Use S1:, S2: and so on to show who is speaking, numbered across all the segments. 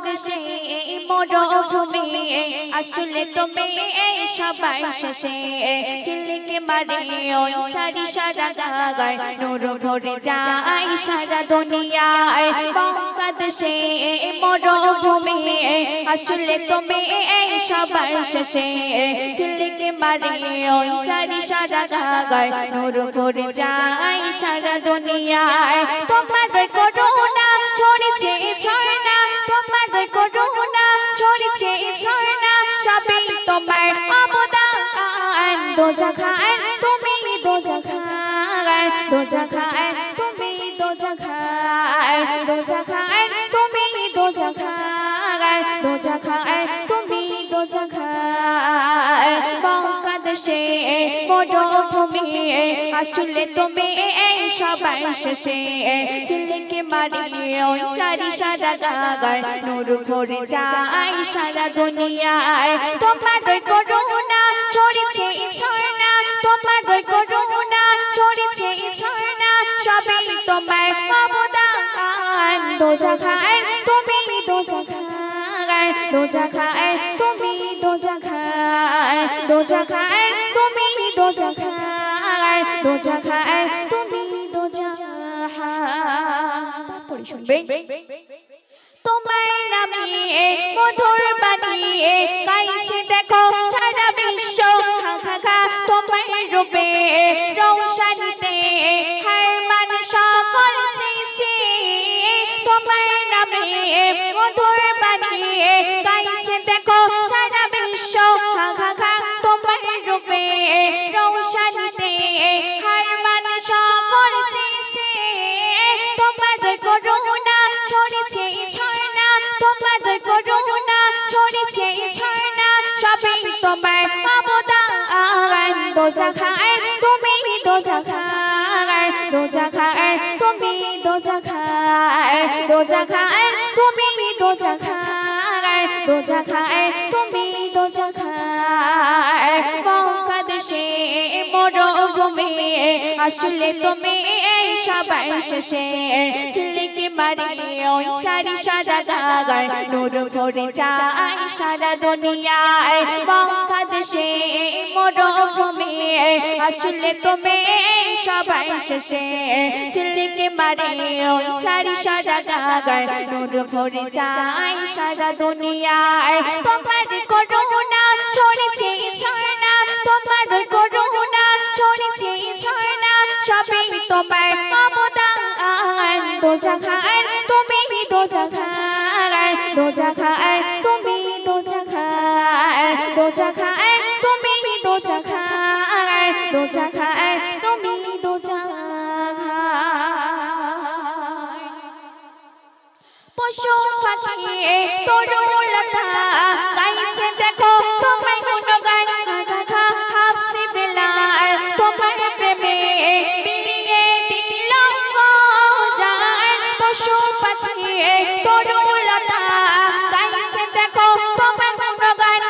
S1: দেশে মরুভূমি আসলে তুমি সবার শেষে ঝিলিকে মারে ওই চারি সারা গায় নূর ভরে যায় সারা দুনিয়ায় বাংলাদেশে মরুভূমি আসলে তুমি সবার শেষে ঝিলিকে মারে ওই চারি সারা গায় নূর ভরে যায় সারা দুনিয়ায় তোমার করুণা ছড়িয়েছে ঝর্ণা তোমার করুণা ছড়িয়েছে ঝর্ণা সবই তোমার অবদান দোজাখান তুমি দোজাখান দোজাখান তুমি দোজাখান দোজাখান তুমি দোজাখান দোজাখান তুমি দোজাখান বাংলাদেশে মরুভূমি আসলে তুমি সবার শেষে ঝিলিকে মারে ওই চারি সারা গায় নূর ভরে যায় সারা দুনিয়ায় তোমার করুণা ছড়িয়েছে ঝর্ণা তোমার করুণা ছড়িয়েছে ঝর্ণা সবই তোমার অবদান দোজাখান তুমি দোজাখান দোজাখান তুমি দোজাখান দোজাখান তুমি দোজাখান দোজাখান তুমি দোজাখান শুনবে তোমার নামে মধুর বাণী গাইছে দেখো সারা বিশ্ব খা খা তোমার রূপে রৌশনীতে হার মানে সকল সৃষ্টি তোমার নামে মধুর বাণী গাইছে দেখো সারা বিশ্ব খা খা তোমার রূপে রৌশনীতে হার মানে সকল সৃষ্টি তোমার করুণা ছড়িয়েছে ঝর্ণা তোমার করুণা ছড়িয়েছে ঝর্ণা সবই তোমার অবদান দোজাখান তুমি দোজাখান দোজাখান তুমি দোজাখান দোজাখান তুমি দোজাখান দোজাখান তুমি দোজাখান বাংলাদেশে মরুভূমি আসলে তুমি সবার শেষে ঝিলিকে মারে ওই চারি সারা গায় নূর ভরে যায় সারা দুনিয়ায় বাংলাদেশে মরুভূমি আসলে তুমি সবার শেষে ঝিলিকে মারে ওই চারি সারা গায় নূর ভরে যায় সারা দুনিয়ায় তোমার করুণা ছড়িয়েছে ঝর্ণা তোমার করুণা ছড়িয়েছে ঝর্ণা সবই তোমার অবদান দোজাখান তুমি দোজাখান দোজাখান তুমি দোজাখান দোজাখান তুমি দোজাখান দোজাখান তুমি দোজাখান পশু পাখি তরুলতা গাইছে দেখো তোমার গুণগান খা হাফসি বিলাল তোমার প্রেমে বিলিয়ে দিল জান পশু পাখি তরুলতা গাইছে দেখো তোমার গুণগান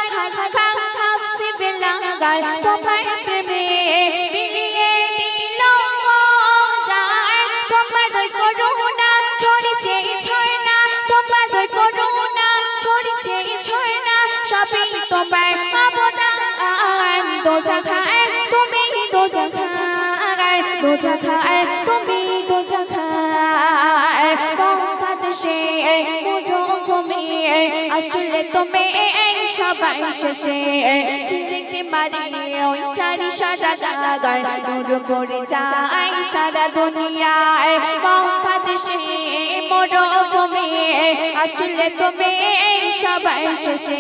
S1: খা হাফসি বিলাল তোমার প্রেমে বিলিয়ে দিল জান তোমার করুণা ছড়িয়েছে ঝর্ণা তোমার করুণা ছড়িয়েছে ঝর্ণা সবই তোমার অবদান দোজাখান তুমি দোজাখান দোজাখান তুমি দোজাখান বাংলাদেশে মরুভূমি আসলে তুমি সবার শেষে ঝিলিকে মারে ওই চারি সারা গায় নূর ভরে যায় সারা দুনিয়ায় বাংলাদেশে মরুভূমি আসলে তুমি সবার শেষে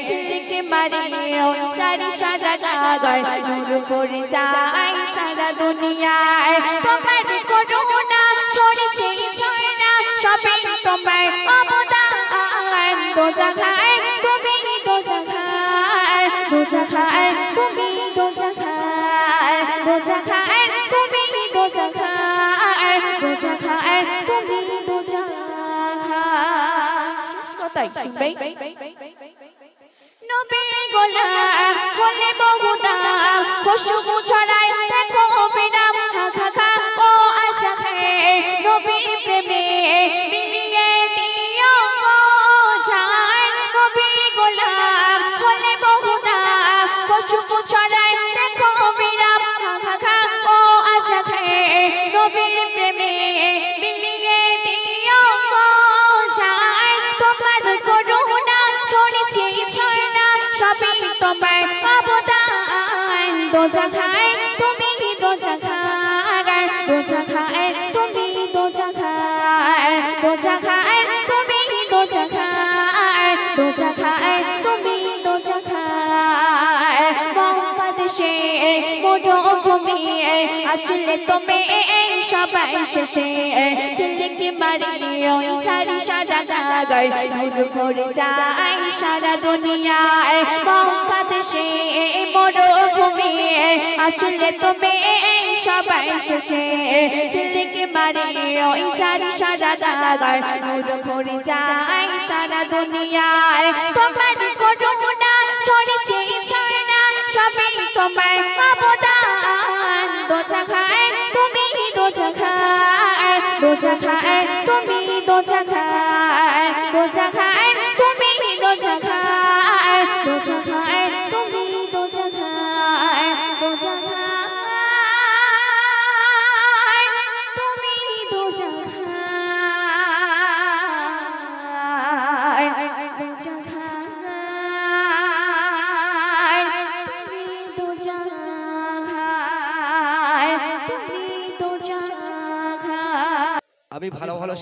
S1: ঝিলিকে মারে ওই চারি সারা গায় নূর ভরে যায় সারা দুনিয়ায় তোমার করুণা ছড়িয়েছে ঝর্ণা সবই তোমার অবদান দোজাখান তুমি দোজাখান দোজাখান তুমি দোজাখান দোজাখান তুমি দোজাখান দোজাখান তুমি দোজাখান কথাই শুনবে নবী গোলাম হলে বহুদা খুশবু ছড়ায় দেখো বিরাম খা খা ও আচ্ছা হে নবীর প্রেমে বিলিয়ে দিও দোজাখায় তুমি দোজাখায় দোজাখায় তুমি দোজাখায় দোজাখায় তুমি দোজাখায় দোজাখায় তুমি দোজাখায় বাংলাদেশে মরুভূমি আসলে তুমি সবাই শেষে ঝিলিকি মারি ওই চারি সারা গায় নূর ভরে যায় সারা দুনিয়ায় বাংলাদেশে মরুভূমি আসলে তুমি সবাই শেষে ঝিলিকি মারি ওই চারি সারা গায় নূর ভরে যায় সারা দুনিয়ায় তোমার করুণা ছড়েছে ছড়না সবই তোমার অবদান দোজাখায় তুমি দোজাখায় দোজাখায় তুমি দোজাখায় দোজাখায় তুমি দোজাখায় দোজাখায় তুমি দোজাখায় দোজাখায় তুমি দোজাখায় দোজাখায়
S2: আমি ভালো ভালো